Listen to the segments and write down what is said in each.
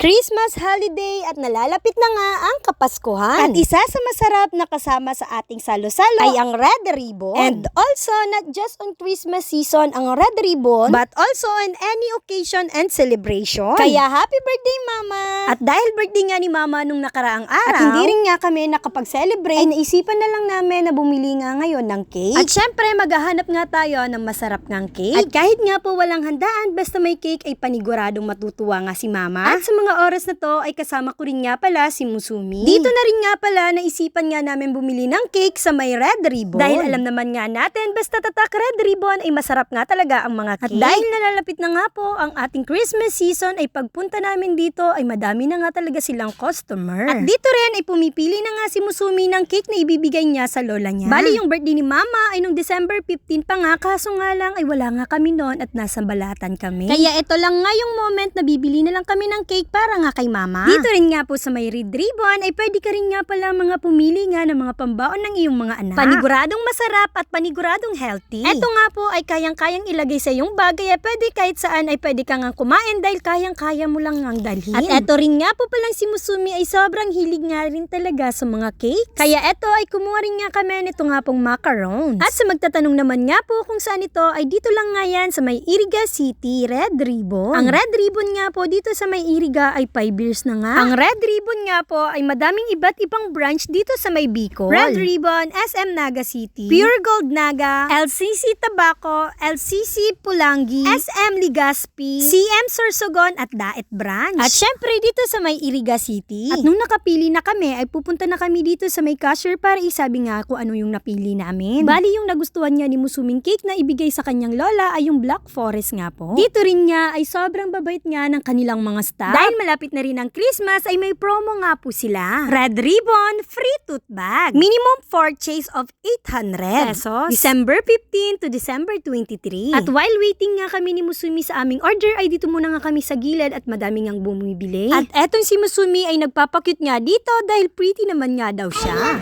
Christmas holiday at nalalapit na nga ang Kapaskuhan. At isa sa masarap na kasama sa ating salo-salo ay ang red ribbon. And also, not just on Christmas season ang red ribbon, but also on any occasion and celebration. Kaya happy birthday, Mama! At dahil birthday nga ni Mama nung nakaraang araw, at hindi rin nga kami nakapag-celebrate, ay naisipan na lang namin na bumili nga ngayon ng cake. At syempre, maghahanap nga tayo ng masarap ng cake. At kahit nga po walang handaan, basta may cake ay paniguradong matutuwa nga si Mama. At sa mga oras na to ay kasama ko rin nga pala si Musumi. Dito na rin nga pala naisipan nga namin bumili ng cake sa may red ribbon. Dahil alam naman nga natin basta tatak red ribbon ay masarap nga talaga ang mga cake. At dahil nalalapit na nga po ang ating Christmas season ay pagpunta namin dito ay madami na nga talaga silang customer. At dito rin ay pumipili na nga si Musumi ng cake na ibibigay niya sa lola niya. Bali yung birthday ni Mama ay nung December 15 pa nga, kaso nga lang ay wala nga kami noon at nasa balatan kami. Kaya ito lang nga yung moment na bibili na lang kami ng cake para nga kay Mama. Dito rin nga po sa may red ribbon ay pwede ka rin nga pala mga pumili nga ng mga pambaon ng iyong mga anak. Paniguradong masarap at paniguradong healthy. Ito nga po ay kayang-kayang ilagay sa iyong bag, kaya pwede kahit saan ay pwede kang kumain dahil kayang-kaya mo lang ang dalhin. At ito rin nga po palang si Musumi ay sobrang hilig nga rin talaga sa mga cake. Kaya ito ay kumuha rin nga kami nito nga pong macarons. At sa magtatanong naman nga po kung saan ito ay dito lang nga yan sa may Iriga City Red Ribbon. Ang red ribbon nga po dito sa may Iriga ay 5 years na nga. Ang red ribbon nga po ay madaming iba't ibang branch dito sa may Bicol. Red Ribbon, SM Naga City, Pure Gold Naga, LCC Tabaco, LCC Pulangi, SM Legazpi, CM Sorsogon at Daet Branch. At syempre dito sa may Iriga City. At nung nakapili na kami ay pupunta na kami dito sa may cashier para isabi nga kung ano yung napili namin. Bali yung nagustuhan niya ni Musuming cake na ibigay sa kanyang lola ay yung Black Forest nga po. Dito rin nga ay sobrang babait nga ng kanilang mga staff. Dahil malapit na rin ang Christmas ay may promo nga po sila. Red Ribbon, free tote bag. Minimum purchase of 800 pesos. December 15 to December 23. At while waiting nga kami ni Musumi sa aming order ay dito muna nga kami sa gilid at madami ngang bumibili. At etong si Musumi ay nagpapakute nga dito dahil pretty naman nga daw siya.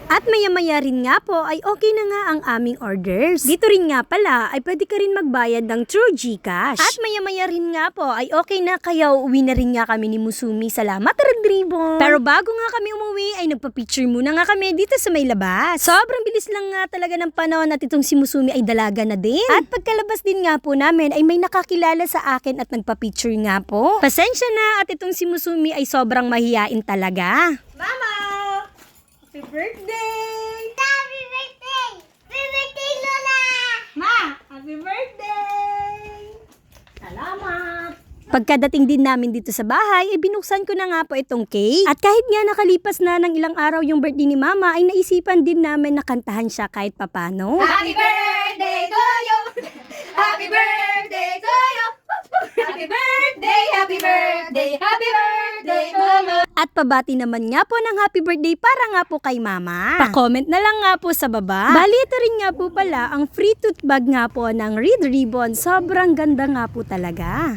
At maya-maya rin nga po ay okay na nga ang aming orders. Dito rin nga pala ay pwede ka rin magbayad ng True GCash. At maya-maya rin nga po ay okay na kaya uwi na rin nga kami ni Musumi. Salamat Red Ribbon! Pero bago nga kami umuwi ay nagpa-picture muna nga kami dito sa may labas. Sobrang bilis lang nga talaga ng panahon at itong si Musumi ay dalaga na din. At pagkalabas din nga po namin ay may nakakilala sa akin at nagpa-picture nga po. Pasensya na at itong si Musumi ay sobrang mahiyain talaga. Mama! Happy birthday! Happy birthday! Happy birthday, Lola! Ma! Happy birthday! Salamat! Pagkadating din namin dito sa bahay, ay binuksan ko na nga po itong cake. At kahit nga nakalipas na ng ilang araw yung birthday ni Mama, ay naisipan din namin na kantahan siya kahit papano. Happy birthday to you! Happy birthday to you! Happy birthday, happy birthday, happy birthday, Mama! At pabati naman nga po ng happy birthday para nga po kay Mama. Pa-comment na lang nga po sa baba. Bali, ito rin nga po pala ang free tote bag nga po ng Red Ribbon. Sobrang ganda nga po talaga.